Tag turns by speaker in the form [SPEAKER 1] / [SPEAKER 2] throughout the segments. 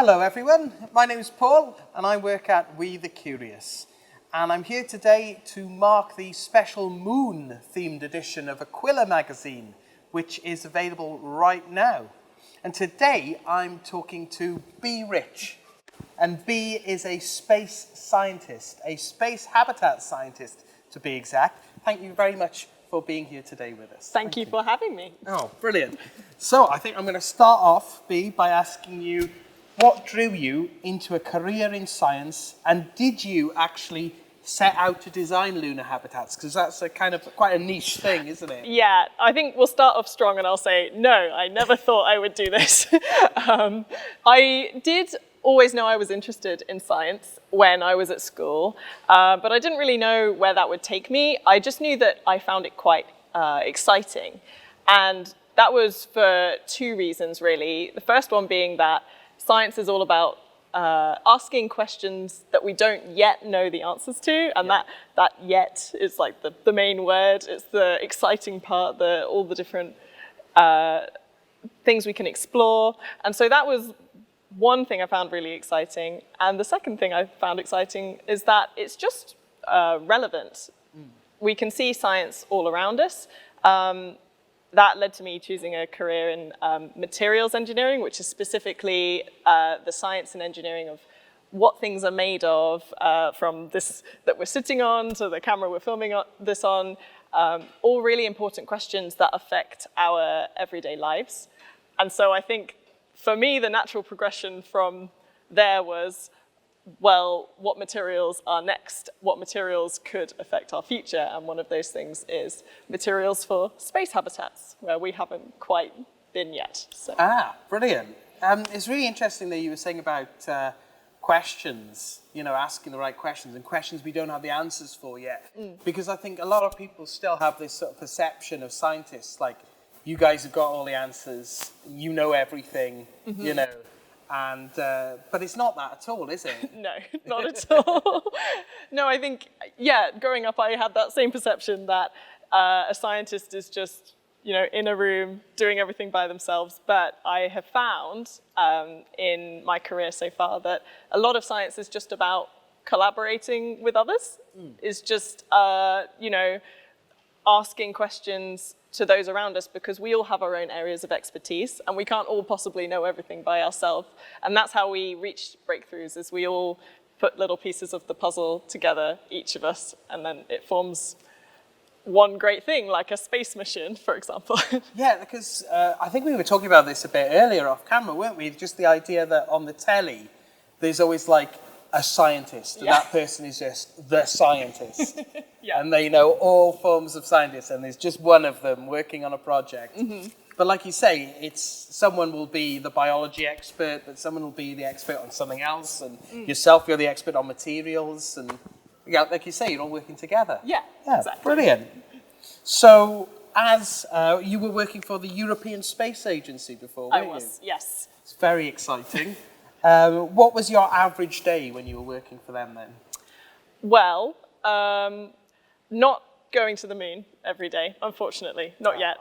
[SPEAKER 1] Hello everyone, my name is Paul and I work at We the Curious. And I'm here today to mark the special moon themed edition of Aquila magazine, which is available right now. And today I'm talking to B. Rich. And B is a space scientist, a space habitat scientist to be exact. Thank you very much for being here today with us.
[SPEAKER 2] Thank you for having me.
[SPEAKER 1] Oh, brilliant. So I think I'm going to start off, B, by asking you what drew you into a career in science, and did you actually set out to design lunar habitats? Because that's a kind of quite a niche thing, isn't it?
[SPEAKER 2] Yeah, I think we'll start off strong and I'll say, no, I never thought I would do this. I did always know I was interested in science when I was at school, but I didn't really know where that would take me. I just knew that I found it quite exciting. And that was for two reasons, really. The first one being that science is all about asking questions that we don't yet know the answers to, and that yet is like the main word. It's the exciting part, all the different things we can explore. And so that was one thing I found really exciting. And the second thing I found exciting is that it's just relevant. We can see science all around us. That led to me choosing a career in materials engineering, which is specifically the science and engineering of what things are made of, from this that we're sitting on to the camera we're filming this on, all really important questions that affect our everyday lives. And so I think for me, the natural progression from there was, well, what materials are next? What materials could affect our future? And one of those things is materials for space habitats, where we haven't quite been yet. So.
[SPEAKER 1] Ah, brilliant. It's really interesting that you were saying about questions, asking the right questions and questions we don't have the answers for yet. Because I think a lot of people still have this sort of perception of scientists, like, you guys have got all the answers, you know everything, and but it's not that at all, is it?
[SPEAKER 2] No, not at all. No, I think, growing up I had that same perception that a scientist is just, in a room doing everything by themselves. But I have found in my career so far that a lot of science is just about collaborating with others. Is just, asking questions to those around us, because we all have our own areas of expertise and we can't all possibly know everything by ourselves. And that's how we reach breakthroughs, is we all put little pieces of the puzzle together, each of us, and then it forms one great thing, like a space mission, for example.
[SPEAKER 1] Yeah, because I think we were talking about this a bit earlier off camera, weren't we? Just the idea that on the telly, there's always like a scientist, and that person is just the scientist. And they know all forms of scientists, and there's just one of them working on a project. But like you say, someone will be the biology expert, but someone will be the expert on something else, and yourself, you're the expert on materials, and like you say, you're all working together.
[SPEAKER 2] Yeah, exactly.
[SPEAKER 1] Brilliant. So, as you were working for the European Space Agency before, weren't you?
[SPEAKER 2] I was, yes.
[SPEAKER 1] It's very exciting. What was your average day when you were working for them then?
[SPEAKER 2] Well, not going to the moon every day, unfortunately, not yet.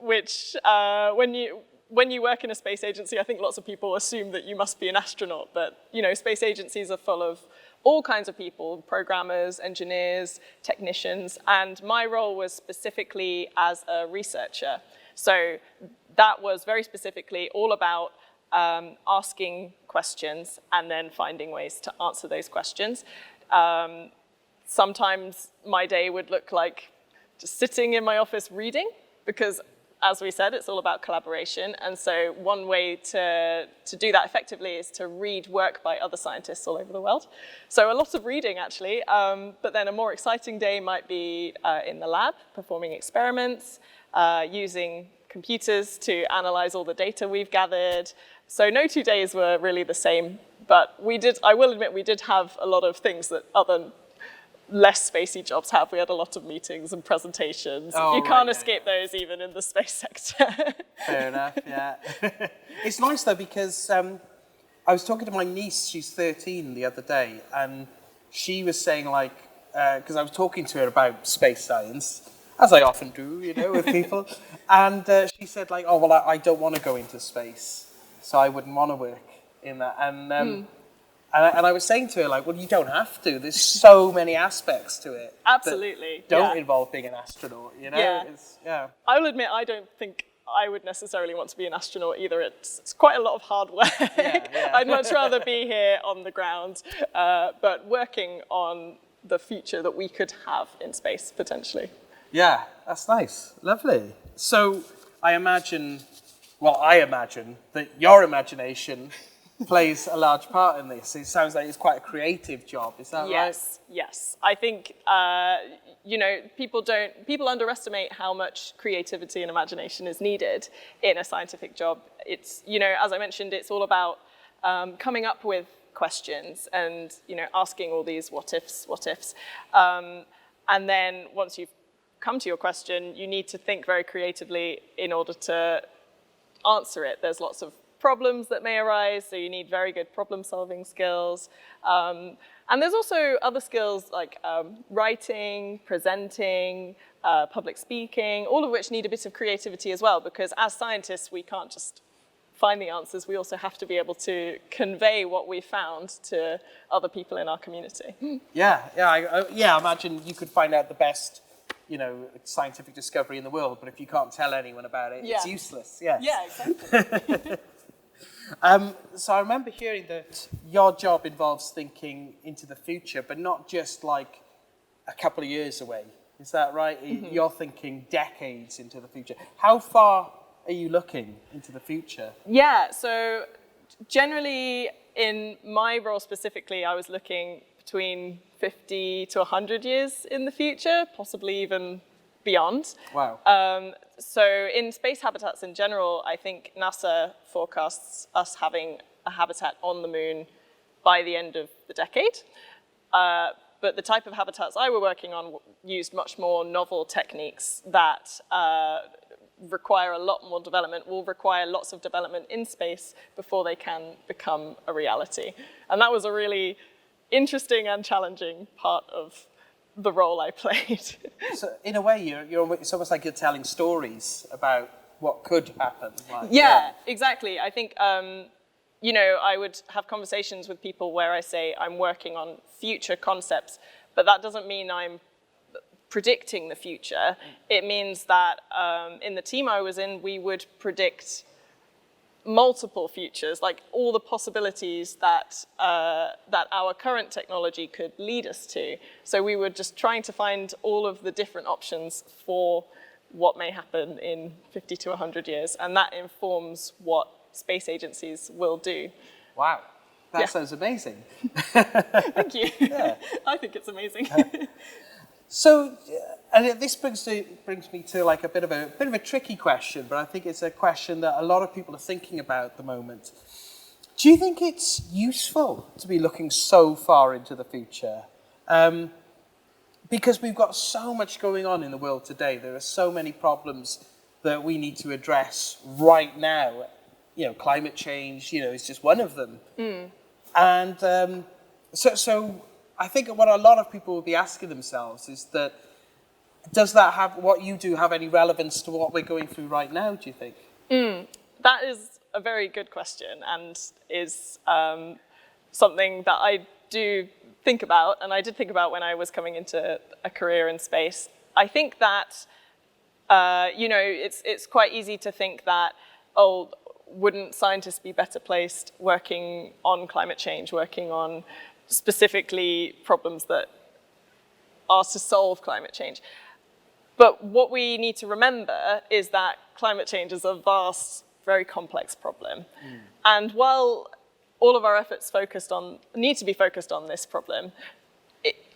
[SPEAKER 2] Which, when you work in a space agency, I think lots of people assume that you must be an astronaut, but space agencies are full of all kinds of people, programmers, engineers, technicians, and my role was specifically as a researcher. So that was very specifically all about asking questions and then finding ways to answer those questions. Sometimes my day would look like just sitting in my office reading, because as we said, it's all about collaboration. And so one way to do that effectively is to read work by other scientists all over the world. So a lot of reading, actually. But then a more exciting day might be in the lab, performing experiments, using computers to analyze all the data we've gathered. So no 2 days were really the same. But I will admit, we did have a lot of things that other less spacey jobs have. We had a lot of meetings and presentations. You can't escape those even in the space sector.
[SPEAKER 1] Fair enough, yeah. It's nice though, because I was talking to my niece, she's 13, the other day, and she was saying because I was talking to her about space science, as I often do, with people, and she said I don't want to go into space, so I wouldn't want to work in that. And I was saying to her, like, well, you don't have to. There's so many aspects to it.
[SPEAKER 2] Absolutely.
[SPEAKER 1] That don't involve being an astronaut, you know?
[SPEAKER 2] Yeah. I will admit, I don't think I would necessarily want to be an astronaut either. It's quite a lot of hard work. I'd much rather be here on the ground, but working on the future that we could have in space, potentially.
[SPEAKER 1] Yeah, that's nice. Lovely. So I imagine that your imagination plays a large part in this. It sounds like it's quite a creative job. Is that right?
[SPEAKER 2] Yes. I think people underestimate how much creativity and imagination is needed in a scientific job. It's, as I mentioned, it's all about coming up with questions and asking all these what ifs, and then once you've come to your question, you need to think very creatively in order to answer it. There's lots of problems that may arise, so you need very good problem-solving skills. And there's also other skills like writing, presenting, public speaking, all of which need a bit of creativity as well, because as scientists, we can't just find the answers. We also have to be able to convey what we found to other people in our community. I imagine you could find out the best scientific discovery in the world, but if you can't tell anyone about it, it's useless. Yeah, exactly.
[SPEAKER 1] So I remember hearing that your job involves thinking into the future, but not just like a couple of years away. Is that right? Mm-hmm. You're thinking decades into the future. How far are you looking into the future?
[SPEAKER 2] Yeah, so generally in my role specifically, I was looking between 50 to 100 years in the future, possibly even beyond.
[SPEAKER 1] Wow.
[SPEAKER 2] So in space habitats in general, I think NASA forecasts us having a habitat on the moon by the end of the decade. But the type of habitats I were working on used much more novel techniques that require a lot more development, will require lots of development in space before they can become a reality. And that was a really interesting and challenging part of the role I played.
[SPEAKER 1] So in a way, it's almost like you're telling stories about what could happen.
[SPEAKER 2] Exactly. I think, I would have conversations with people where I say I'm working on future concepts, but that doesn't mean I'm predicting the future. It means that in the team I was in, we would predict multiple futures, like all the possibilities that our current technology could lead us to. So we were just trying to find all of the different options for what may happen in 50 to 100 years, and that informs what space agencies will do.
[SPEAKER 1] Wow, that sounds amazing.
[SPEAKER 2] Thank you.
[SPEAKER 1] Yeah.
[SPEAKER 2] I think it's amazing.
[SPEAKER 1] So, and this brings me to like a bit of a tricky question, but I think it's a question that a lot of people are thinking about at the moment. Do you think it's useful to be looking so far into the future? Because we've got so much going on in the world today. There are so many problems that we need to address right now. Climate change, is just one of them. And so I think what a lot of people will be asking themselves is that, does what you do have any relevance to what we're going through right now, do you think?
[SPEAKER 2] That is a very good question, and is something that I do think about, and I did think about when I was coming into a career in space. I think that, it's quite easy to think that, wouldn't scientists be better placed working on climate change, working on specifically problems that are to solve climate change? But what we need to remember is that climate change is a vast, very complex problem. And while all of our efforts need to be focused on this problem,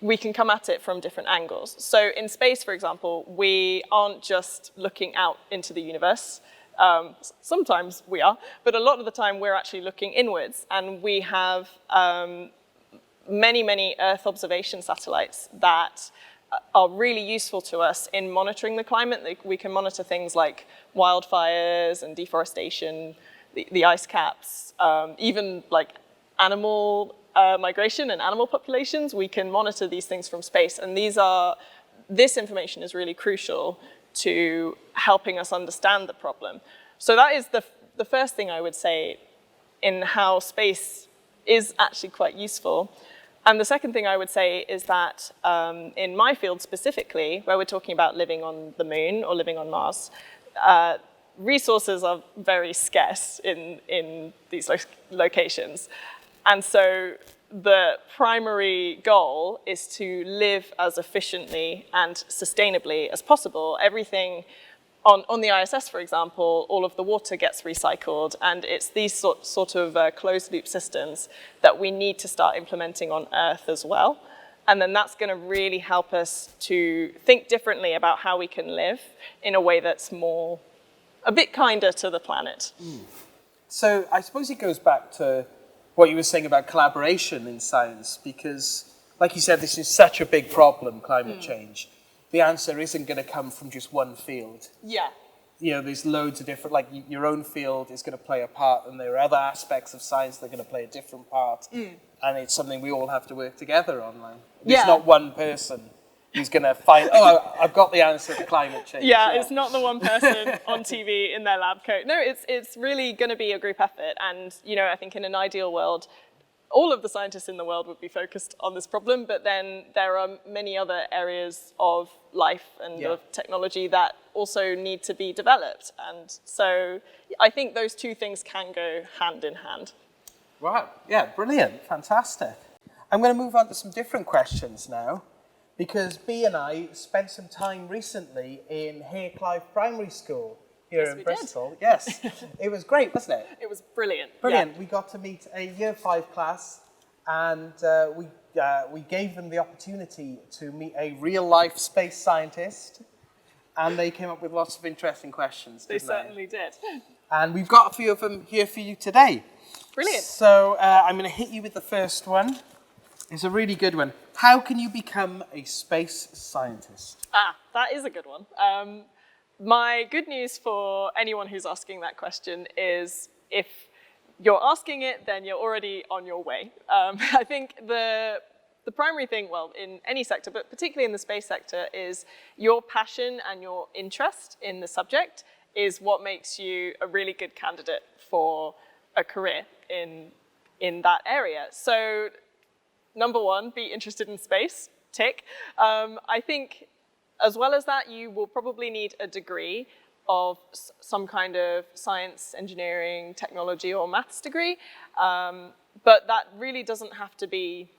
[SPEAKER 2] we can come at it from different angles. So in space, for example, we aren't just looking out into the universe. Sometimes we are, but a lot of the time we're actually looking inwards, and we have many, many Earth observation satellites that are really useful to us in monitoring the climate. We can monitor things like wildfires and deforestation, the ice caps, even like animal migration and animal populations. We can monitor these things from space, and this information is really crucial to helping us understand the problem. So that is the first thing I would say in how space is actually quite useful. And the second thing I would say is that in my field specifically, where we're talking about living on the moon or living on Mars, resources are very scarce in these locations. And so the primary goal is to live as efficiently and sustainably as possible. Everything on the ISS, for example, all of the water gets recycled, and it's these sort of closed-loop systems that we need to start implementing on Earth as well. And then that's going to really help us to think differently about how we can live in a way that's a bit kinder to the planet.
[SPEAKER 1] So I suppose it goes back to what you were saying about collaboration in science, because, like you said, this is such a big problem, climate change. The answer isn't going to come from just one field.
[SPEAKER 2] Yeah.
[SPEAKER 1] You know, there's loads of different, like your own field is going to play a part, and there are other aspects of science that are going to play a different part. And it's something we all have to work together on. Like, there's not one person who's going to find, I've got the answer to climate change.
[SPEAKER 2] Yeah, it's not the one person on TV in their lab coat. No, it's really going to be a group effort. And, I think in an ideal world, all of the scientists in the world would be focused on this problem, but then there are many other areas of life and of technology that also need to be developed. And so I think those two things can go hand in hand.
[SPEAKER 1] Wow, yeah, brilliant, fantastic. I'm going to move on to some different questions now, because Bea and I spent some time recently in Hayclive Primary School here in Bristol. Yes, it was great, wasn't it?
[SPEAKER 2] It was brilliant.
[SPEAKER 1] Brilliant.
[SPEAKER 2] Yeah.
[SPEAKER 1] We got to meet a Year 5 class, and we gave them the opportunity to meet a real-life space scientist, and they came up with lots of interesting questions,
[SPEAKER 2] They certainly did.
[SPEAKER 1] And we've got a few of them here for you today.
[SPEAKER 2] Brilliant.
[SPEAKER 1] So I'm going to hit you with the first one. It's a really good one. How can you become a space scientist?
[SPEAKER 2] That is a good one. My good news for anyone who's asking that question is if you're asking it, then you're already on your way. I think the primary thing, well, in any sector, but particularly in the space sector, is your passion and your interest in the subject is what makes you a really good candidate for a career in that area. So, number one, be interested in space, tick. I think as well as that, you will probably need a degree of some kind of science, engineering, technology, or maths degree. But that really doesn't have to be,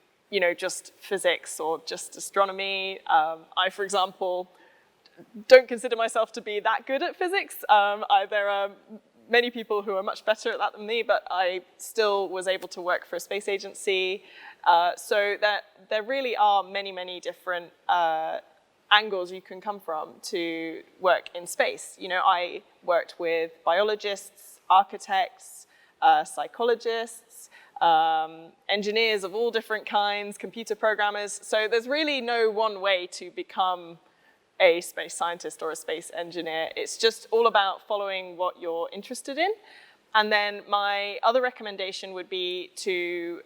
[SPEAKER 2] just physics or just astronomy. I, for example, don't consider myself to be that good at physics. There are many people who are much better at that than me, but I still was able to work for a space agency. So there really are many, many different angles you can come from to work in space. I worked with biologists, architects, psychologists, engineers of all different kinds, computer programmers. So there's really no one way to become a space scientist or a space engineer. It's just all about following what you're interested in. And then my other recommendation would be to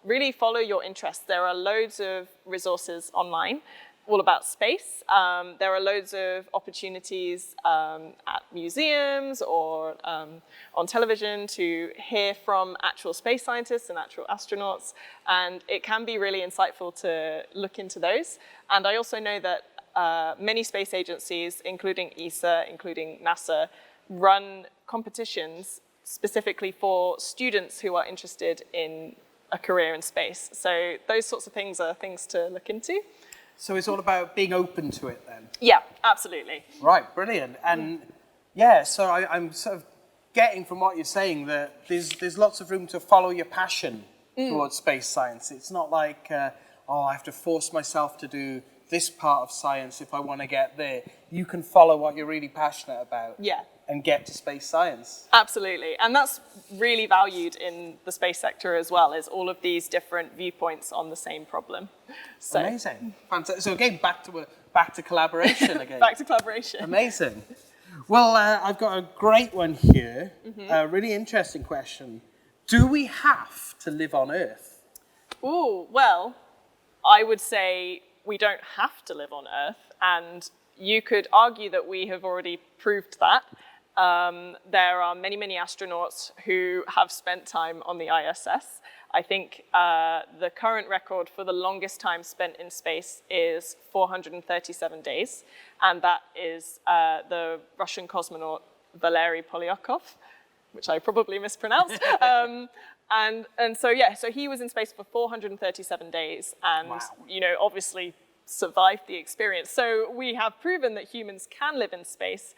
[SPEAKER 2] really follow your interests. There are loads of resources online all about space. There are loads of opportunities at museums or on television to hear from actual space scientists and actual astronauts. And it can be really insightful to look into those. And I also know that many space agencies, including ESA, including NASA, run competitions specifically for students who are interested in a career in space. So those sorts of things are things to look into.
[SPEAKER 1] So it's all about being open to it then?
[SPEAKER 2] Yeah, absolutely.
[SPEAKER 1] Right, brilliant. And so I'm sort of getting from what you're saying that there's lots of room to follow your passion towards space science. It's not like, I have to force myself to do this part of science if I want to get there. You can follow what you're really passionate about and get to space science.
[SPEAKER 2] Absolutely. And that's really valued in the space sector as well, is all of these different viewpoints on the same problem. So.
[SPEAKER 1] Amazing. Fantastic. So again, back to collaboration again.
[SPEAKER 2] Back to collaboration.
[SPEAKER 1] Amazing. Well, I've got a great one here, a really interesting question. Do we have to live on Earth?
[SPEAKER 2] Ooh, well, I would say we don't have to live on Earth, and you could argue that we have already proved that. There are many, many astronauts who have spent time on the ISS. I think the current record for the longest time spent in space is 437 days, and that is the Russian cosmonaut Valery Polyakov, which I probably mispronounced. So he was in space for 437 days, and
[SPEAKER 1] Wow.
[SPEAKER 2] obviously survived the experience. So we have proven that humans can live in space.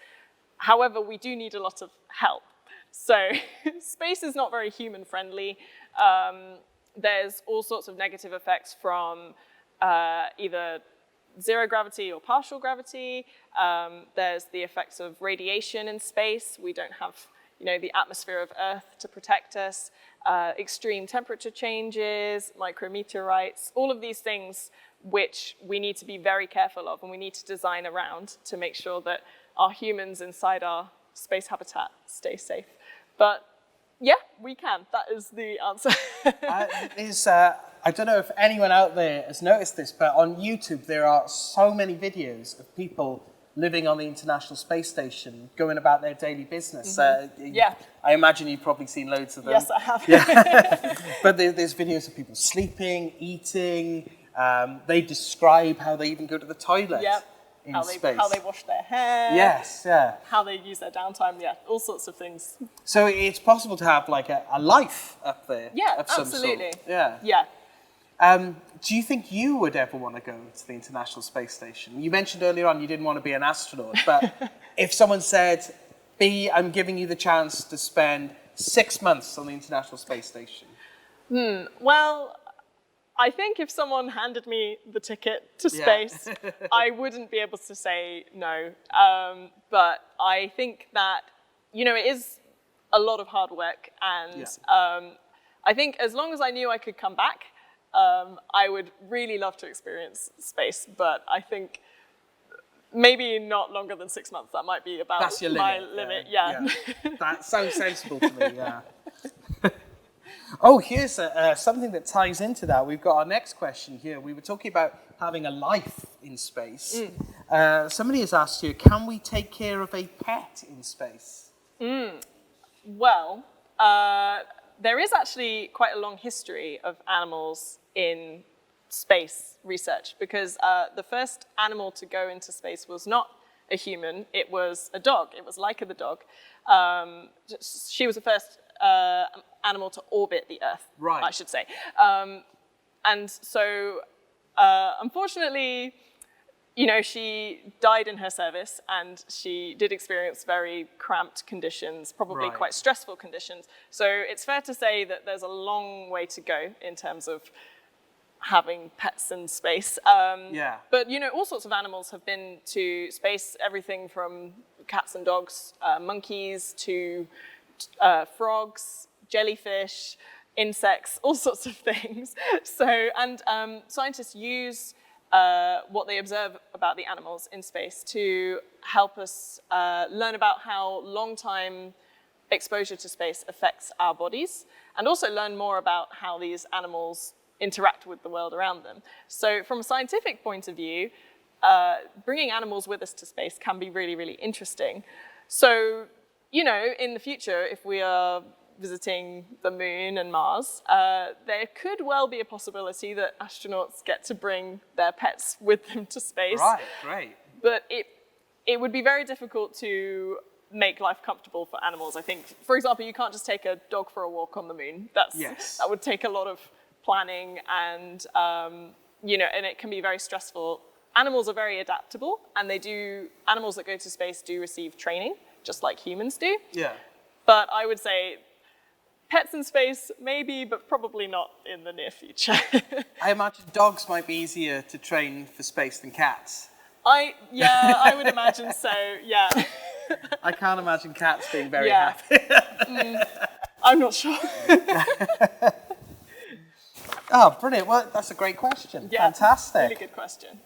[SPEAKER 2] However, we do need a lot of help. So space is not very human friendly. There's all sorts of negative effects from either zero gravity or partial gravity. There's the effects of radiation in space. We don't have the atmosphere of Earth to protect us. Extreme temperature changes, micrometeorites, all of these things which we need to be very careful of, and we need to design around to make sure that our humans inside our space habitat stay safe. But yeah, we can. That is the answer.
[SPEAKER 1] I don't know if anyone out there has noticed this, but on YouTube there are so many videos of people living on the International Space Station, going about their daily business.
[SPEAKER 2] Yeah.
[SPEAKER 1] I imagine you've probably seen loads of them.
[SPEAKER 2] Yes, I have.
[SPEAKER 1] Yeah. But there's videos of people sleeping, eating. They describe how they even go to the toilet in space.
[SPEAKER 2] How they wash their hair.
[SPEAKER 1] Yes, yeah.
[SPEAKER 2] How they use their downtime. Yeah, all sorts of things.
[SPEAKER 1] So it's possible to have like a life up there.
[SPEAKER 2] Yeah,
[SPEAKER 1] of some
[SPEAKER 2] absolutely.
[SPEAKER 1] Sort. Yeah.
[SPEAKER 2] Yeah.
[SPEAKER 1] Do you think you would ever want to go to the International Space Station? You mentioned earlier on you didn't want to be an astronaut, but if someone said, B, I'm giving you the chance to spend 6 months on the International Space Station.
[SPEAKER 2] Well, I think if someone handed me the ticket to space, I wouldn't be able to say no. But I think that, it is a lot of hard work. And I think as long as I knew I could come back, I would really love to experience space. But I think maybe not longer than 6 months. That might be about
[SPEAKER 1] That's your
[SPEAKER 2] my
[SPEAKER 1] limit.
[SPEAKER 2] limit.
[SPEAKER 1] Yeah. That sounds sensible to me, yeah. Oh, here's something that ties into that. We've got our next question here. We were talking about having a life in space. Somebody has asked you, can we take care of a pet in space?
[SPEAKER 2] Well, there is actually quite a long history of animals in space research, because the first animal to go into space was not a human, it was a dog. It was Laika the dog. She was the first animal to orbit the Earth, I should say. And so, unfortunately, she died in her service, and she did experience very cramped conditions, probably quite stressful conditions. So it's fair to say that there's a long way to go in terms of having pets in space. But, all sorts of animals have been to space, everything from cats and dogs, monkeys to frogs, jellyfish, insects, all sorts of things. So, and scientists use what they observe about the animals in space to help us learn about how long-time exposure to space affects our bodies, and also learn more about how these animals interact with the world around them. So from a scientific point of view, bringing animals with us to space can be really, really interesting. So, in the future, if we are visiting the moon and Mars, there could well be a possibility that astronauts get to bring their pets with them to space.
[SPEAKER 1] Right, great.
[SPEAKER 2] But it would be very difficult to make life comfortable for animals, I think. For example, you can't just take a dog for a walk on the moon. That would take a lot of planning, and and it can be very stressful. Animals are very adaptable, and animals that go to space do receive training, just like humans do. Yeah. But I would say pets in space, maybe, but probably not in the near future.
[SPEAKER 1] I imagine dogs might be easier to train for space than cats.
[SPEAKER 2] I would imagine so, yeah.
[SPEAKER 1] I can't imagine cats being very happy.
[SPEAKER 2] I'm not sure.
[SPEAKER 1] Oh, brilliant. Well, that's a great question. Yeah, fantastic.
[SPEAKER 2] Really good question.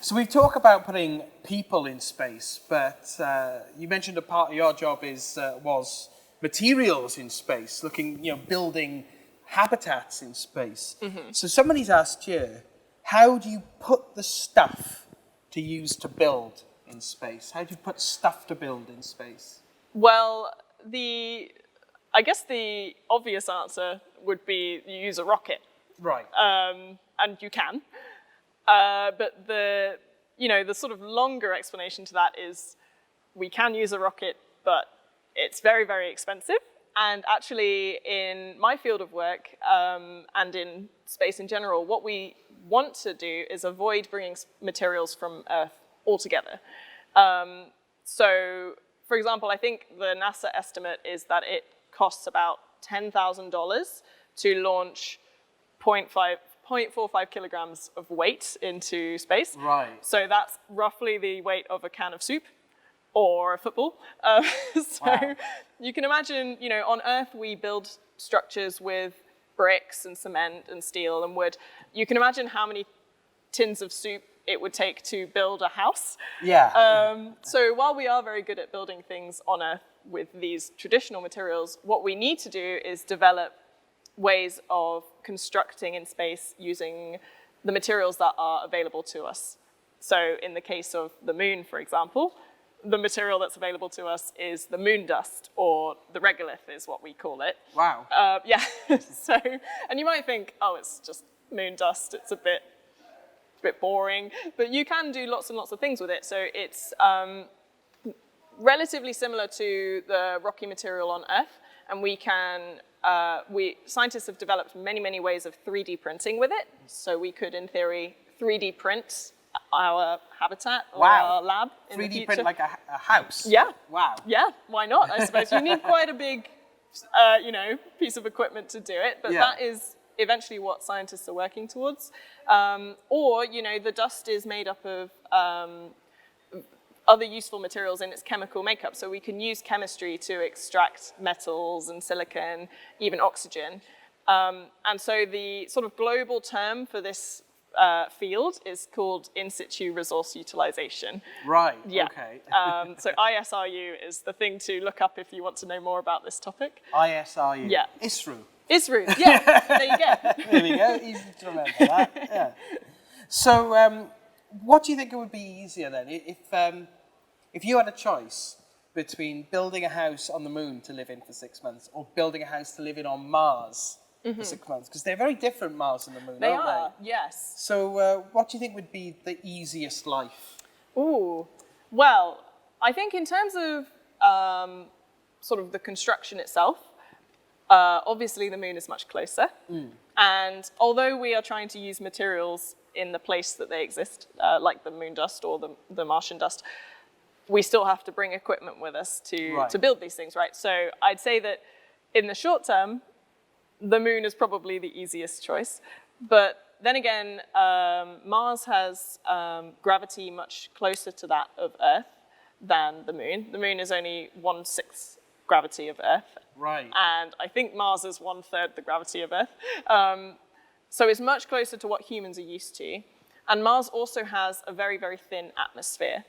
[SPEAKER 1] So we talk about putting people in space, but you mentioned a part of your job was materials in space, building habitats in space. Mm-hmm. So somebody's asked you, how do you put the stuff to use to build in space? How do you put stuff to build in space?
[SPEAKER 2] Well, I guess the obvious answer would be you use a rocket.
[SPEAKER 1] Right.
[SPEAKER 2] And you can. But the sort of longer explanation to that is we can use a rocket, but it's very, very expensive. And actually, in my field of work and in space in general, what we want to do is avoid bringing materials from Earth altogether. So, for example, I think the NASA estimate is that it costs about $10,000 to launch 0.45 kilograms of weight into space.
[SPEAKER 1] Right.
[SPEAKER 2] So that's roughly the weight of a can of soup or a football.
[SPEAKER 1] Wow.
[SPEAKER 2] You can imagine, on Earth we build structures with bricks and cement and steel and wood. You can imagine how many tins of soup it would take to build a house.
[SPEAKER 1] Yeah.
[SPEAKER 2] So while we are very good at building things on Earth with these traditional materials, what we need to do is develop ways of constructing in space using the materials that are available to us. So in the case of the moon, for example, the material that's available to us is the moon dust, or the regolith is what we call it.
[SPEAKER 1] Wow.
[SPEAKER 2] Yeah. So, and you might think, oh, it's just moon dust. It's a bit boring, but you can do lots and lots of things with it. So it's relatively similar to the rocky material on Earth, and scientists have developed many, many ways of 3D printing with it. So we could, in theory, 3D print our habitat or our lab in the
[SPEAKER 1] 3D
[SPEAKER 2] future.
[SPEAKER 1] print like a house?
[SPEAKER 2] Yeah.
[SPEAKER 1] Wow.
[SPEAKER 2] Yeah, why not? I suppose you need quite a big, piece of equipment to do it, but that is eventually what scientists are working towards. Or, the dust is made up of other useful materials in its chemical makeup. So we can use chemistry to extract metals and silicon, even oxygen. And so the sort of global term for this field is called in situ resource utilization.
[SPEAKER 1] Right,
[SPEAKER 2] Yeah.
[SPEAKER 1] okay.
[SPEAKER 2] So ISRU is the thing to look up if you want to know more about this topic.
[SPEAKER 1] ISRU.
[SPEAKER 2] Yeah.
[SPEAKER 1] ISRU.
[SPEAKER 2] ISRU, yeah, there you go.
[SPEAKER 1] There we go, easy to remember that. Yeah. So what do you think it would be easier then? If you had a choice between building a house on the moon to live in for 6 months or building a house to live in on Mars for 6 months, because they're very different, Mars and the moon,
[SPEAKER 2] They
[SPEAKER 1] aren't
[SPEAKER 2] are,
[SPEAKER 1] they?
[SPEAKER 2] yes.
[SPEAKER 1] So what do you think would be the easiest life?
[SPEAKER 2] Ooh, well, I think in terms of sort of the construction itself, obviously the moon is much closer. And although we are trying to use materials in the place that they exist, like the moon dust or the Martian dust, we still have to bring equipment with us to build these things, right? So I'd say that in the short term, the moon is probably the easiest choice. But then again, Mars has gravity much closer to that of Earth than the moon. The moon is only 1/6 gravity of Earth.
[SPEAKER 1] Right.
[SPEAKER 2] And I think Mars is 1/3 the gravity of Earth. So it's much closer to what humans are used to. And Mars also has a very, very thin atmosphere.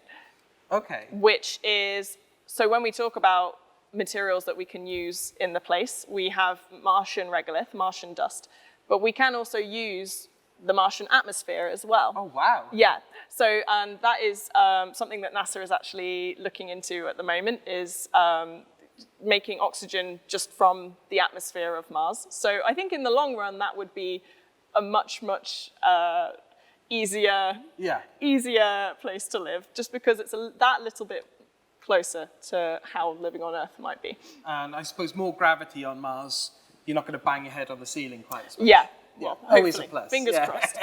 [SPEAKER 1] Okay.
[SPEAKER 2] Which is, so when we talk about materials that we can use in the place, we have Martian regolith, Martian dust, but we can also use the Martian atmosphere as well.
[SPEAKER 1] Oh, wow.
[SPEAKER 2] Yeah, so, and that is something that NASA is actually looking into at the moment, is making oxygen just from the atmosphere of Mars. So I think in the long run, that would be a much, much easier place to live, just because it's that little bit closer to how living on Earth might be.
[SPEAKER 1] And I suppose more gravity on Mars, you're not going to bang your head on the ceiling quite as much.
[SPEAKER 2] Yeah, well,
[SPEAKER 1] always a
[SPEAKER 2] hopefully.
[SPEAKER 1] plus.
[SPEAKER 2] Fingers crossed.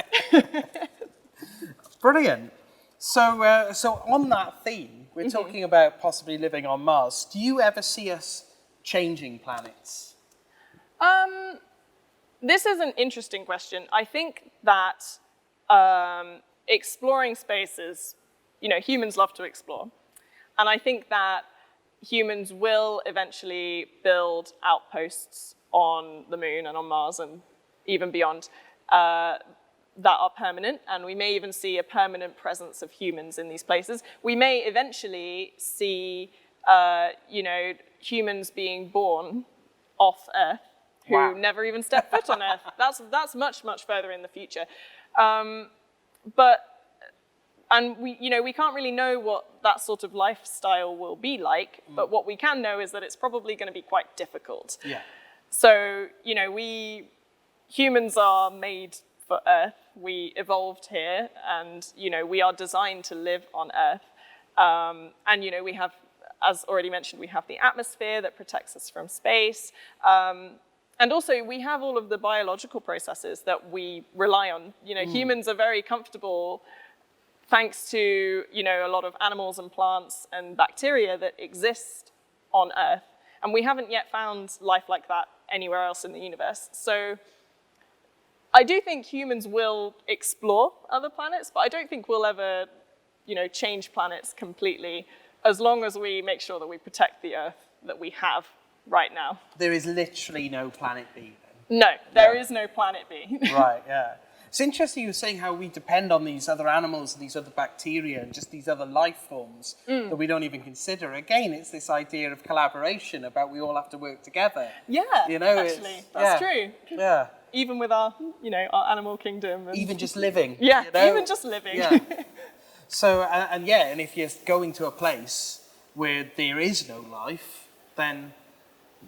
[SPEAKER 1] Brilliant. So on that theme, we're talking about possibly living on Mars. Do you ever see us changing planets?
[SPEAKER 2] This is an interesting question. I think that exploring spaces, humans love to explore. And I think that humans will eventually build outposts on the moon and on Mars and even beyond that are permanent. And we may even see a permanent presence of humans in these places. We may eventually see, humans being born off Earth who never even stepped foot on Earth. That's much, much further in the future. But And we can't really know what that sort of lifestyle will be like, but what we can know is that it's probably going to be quite difficult.
[SPEAKER 1] Yeah.
[SPEAKER 2] So, we humans are made for Earth. We evolved here, and, we are designed to live on Earth. And, we have, as already mentioned, we have the atmosphere that protects us from space. And also, we have all of the biological processes that we rely on. Humans are very comfortable thanks to, a lot of animals and plants and bacteria that exist on Earth. And we haven't yet found life like that anywhere else in the universe. So I do think humans will explore other planets, but I don't think we'll ever, change planets completely, as long as we make sure that we protect the Earth that we have right now.
[SPEAKER 1] There is literally no planet B then?
[SPEAKER 2] No, there is no planet B.
[SPEAKER 1] Right, yeah. It's interesting you were saying how we depend on these other animals and these other bacteria and just these other life forms that we don't even consider. Again, it's this idea of collaboration, about we all have to work together.
[SPEAKER 2] Yeah, actually, that's true.
[SPEAKER 1] Yeah.
[SPEAKER 2] Even with our, our animal kingdom. And
[SPEAKER 1] even just living.
[SPEAKER 2] Yeah, even just living.
[SPEAKER 1] Yeah. So, and if you're going to a place where there is no life, then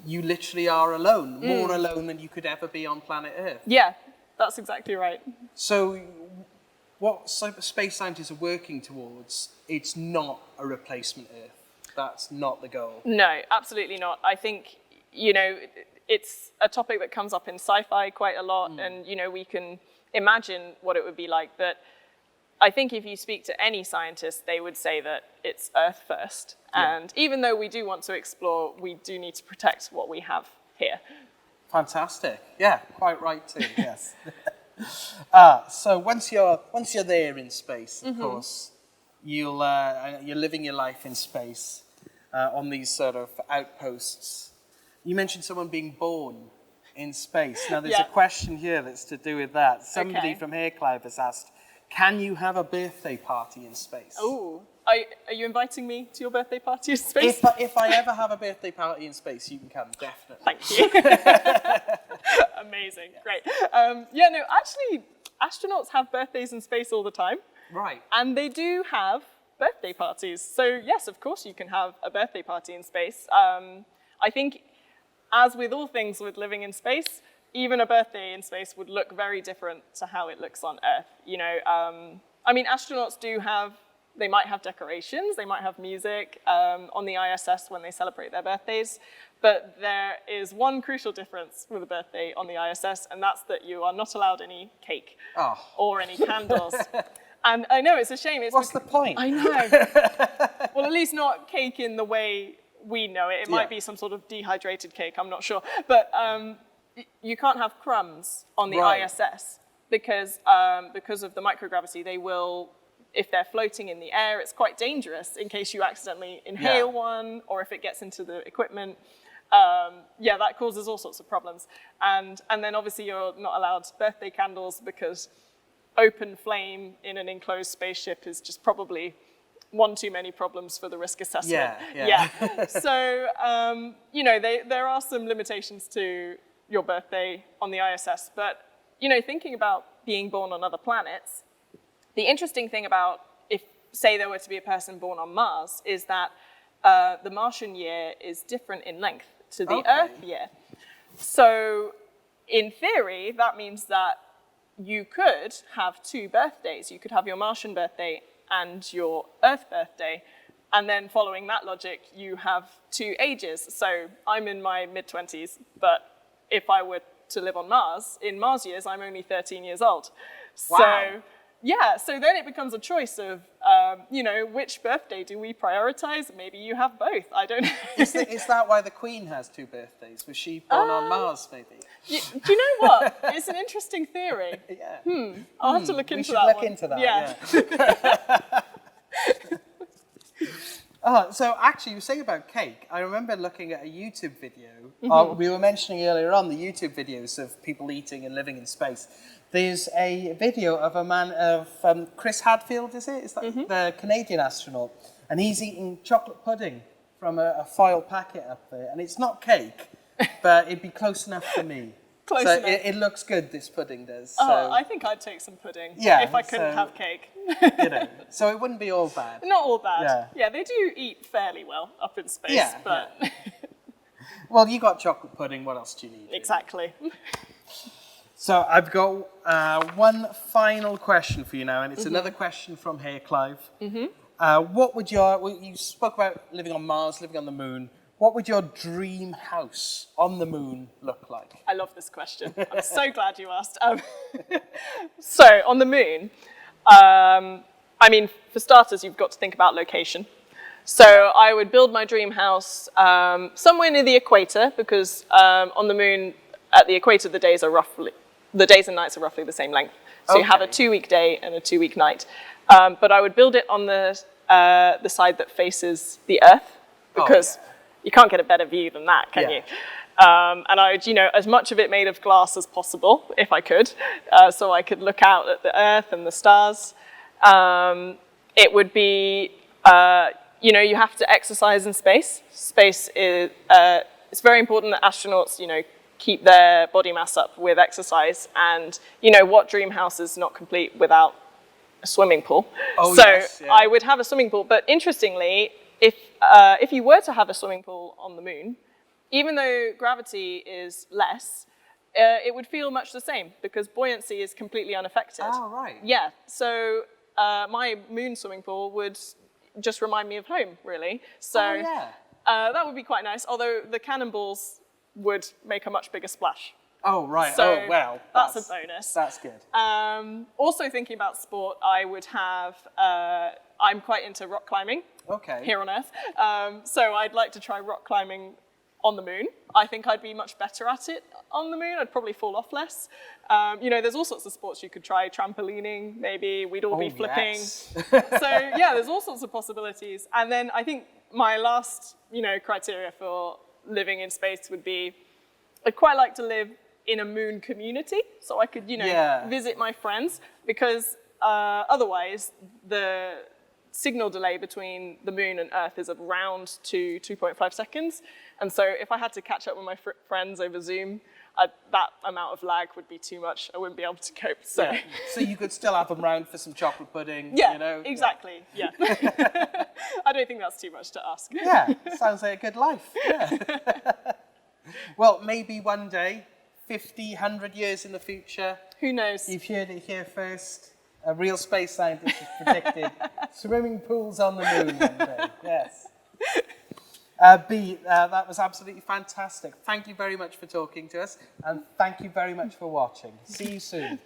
[SPEAKER 1] you literally are alone, more alone than you could ever be on planet Earth.
[SPEAKER 2] Yeah. That's exactly right.
[SPEAKER 1] So what space scientists are working towards, it's not a replacement Earth. That's not the goal.
[SPEAKER 2] No, absolutely not. I think, it's a topic that comes up in sci-fi quite a lot, and, we can imagine what it would be like. But I think if you speak to any scientist, they would say that it's Earth first. Yeah. And even though we do want to explore, we do need to protect what we have here.
[SPEAKER 1] Fantastic. Yeah, quite right too. Yes. So once you're there in space, of course, you're living your life in space on these sort of outposts. You mentioned someone being born in space. Now there's a question here that's to do with that. Somebody from Hairclive has asked, can you have a birthday party in space?
[SPEAKER 2] Oh. Are you inviting me to your birthday party in space?
[SPEAKER 1] If I ever have a birthday party in space, you can come, definitely.
[SPEAKER 2] Thank you. Amazing, great. Actually, astronauts have birthdays in space all the time.
[SPEAKER 1] Right.
[SPEAKER 2] And they do have birthday parties. So yes, of course you can have a birthday party in space. I think, as with all things with living in space, even a birthday in space would look very different to how it looks on Earth. Astronauts they might have decorations, they might have music on the ISS when they celebrate their birthdays, but there is one crucial difference with a birthday on the ISS, and that's that you are not allowed any cake or any candles. And I know, it's a shame.
[SPEAKER 1] What's the point?
[SPEAKER 2] I know. Well, at least not cake in the way we know it. It might be some sort of dehydrated cake, I'm not sure. But you can't have crumbs on the ISS because of the microgravity. They will, if they're floating in the air, it's quite dangerous in case you accidentally inhale one, or if it gets into the equipment. That causes all sorts of problems. And then obviously you're not allowed birthday candles, because open flame in an enclosed spaceship is just probably one too many problems for the risk assessment. So, there are some limitations to your birthday on the ISS, but, thinking about being born on other planets, the interesting thing about, if, say, there were to be a person born on Mars, is that the Martian year is different in length to the Earth year. So, in theory, that means that you could have two birthdays. You could have your Martian birthday and your Earth birthday, and then following that logic, you have two ages. So I'm in my mid-20s, but if I were to live on Mars, in Mars years, I'm only 13 years old.
[SPEAKER 1] Wow.
[SPEAKER 2] So then it becomes a choice of, which birthday do we prioritize? Maybe you have both, I don't know.
[SPEAKER 1] Is that why the Queen has two birthdays? Was she born on Mars, maybe?
[SPEAKER 2] Do you know what? It's an interesting theory. I'll have to look into that.
[SPEAKER 1] We should look into that, so actually, you were saying about cake. I remember looking at a YouTube video. We were mentioning earlier on the YouTube videos of people eating and living in space. There's a video of a man of Chris Hadfield, is it? Is that the Canadian astronaut? And he's eating chocolate pudding from a foil packet up there. And it's not cake, but it'd be close enough for me.
[SPEAKER 2] Close
[SPEAKER 1] So
[SPEAKER 2] enough.
[SPEAKER 1] it looks good, this pudding does.
[SPEAKER 2] Oh,
[SPEAKER 1] So,
[SPEAKER 2] I think I'd take some pudding if I couldn't
[SPEAKER 1] so-
[SPEAKER 2] have cake.
[SPEAKER 1] you know, so it wouldn't be all bad.
[SPEAKER 2] Not all bad.
[SPEAKER 1] Yeah.
[SPEAKER 2] Yeah, they do eat fairly well up in space,
[SPEAKER 1] Yeah,
[SPEAKER 2] but
[SPEAKER 1] Well, you got chocolate pudding, what else do you need?
[SPEAKER 2] exactly.
[SPEAKER 1] So I've got one final question for you now, and it's another question from here, Clive. What would you spoke about living on Mars, living on the moon. What would your dream house on the moon look like?
[SPEAKER 2] I love this question. I'm so glad you asked. So on the moon, I mean, for starters, you've got to think about location. So I would build my dream house somewhere near the equator, because on the moon, at the equator, the days and nights are roughly the same length. So you have a 2-week day and a 2-week night. But I would build it on the side that faces the Earth, because you can't get a better view than that, can you? And I would, as much of it made of glass as possible, if I could, so I could look out at the Earth and the stars. It would be, you have to exercise in space. Space is, it's very important that astronauts, keep their body mass up with exercise. And, what dream house is not complete without a swimming pool? I would have a swimming pool. But interestingly, if you were to have a swimming pool on the moon, even though gravity is less, it would feel much the same, because buoyancy is completely unaffected.
[SPEAKER 1] Oh, right.
[SPEAKER 2] Yeah, so my moon swimming pool would just remind me of home, really. So that would be quite nice, although the cannonballs would make a much bigger splash.
[SPEAKER 1] Oh, right.
[SPEAKER 2] So
[SPEAKER 1] That's
[SPEAKER 2] a bonus.
[SPEAKER 1] That's good.
[SPEAKER 2] Also thinking about sport, I would have, I'm quite into rock climbing here on Earth. So I'd like to try rock climbing on the moon. I think I'd be much better at it on the moon. I'd probably fall off less. There's all sorts of sports you could try. Trampolining, maybe. We'd all be flipping.
[SPEAKER 1] Yes.
[SPEAKER 2] So yeah, there's all sorts of possibilities. And then I think my last, criteria for living in space would be, I'd quite like to live in a moon community, so I could, visit my friends, because otherwise the signal delay between the moon and Earth is around 2.5 seconds. And so if I had to catch up with my friends over Zoom, that amount of lag would be too much. I wouldn't be able to cope. So,
[SPEAKER 1] so you could still have them round for some chocolate pudding.
[SPEAKER 2] Yeah, exactly. Yeah. I don't think that's too much to ask.
[SPEAKER 1] Yeah, sounds like a good life. Yeah. Well, maybe one day, 50, 100 years in the future.
[SPEAKER 2] Who knows?
[SPEAKER 1] You've heard it here first. A real space scientist has predicted swimming pools on the moon one day. Yes. B, that was absolutely fantastic. Thank you very much for talking to us, and thank you very much for watching. See you soon.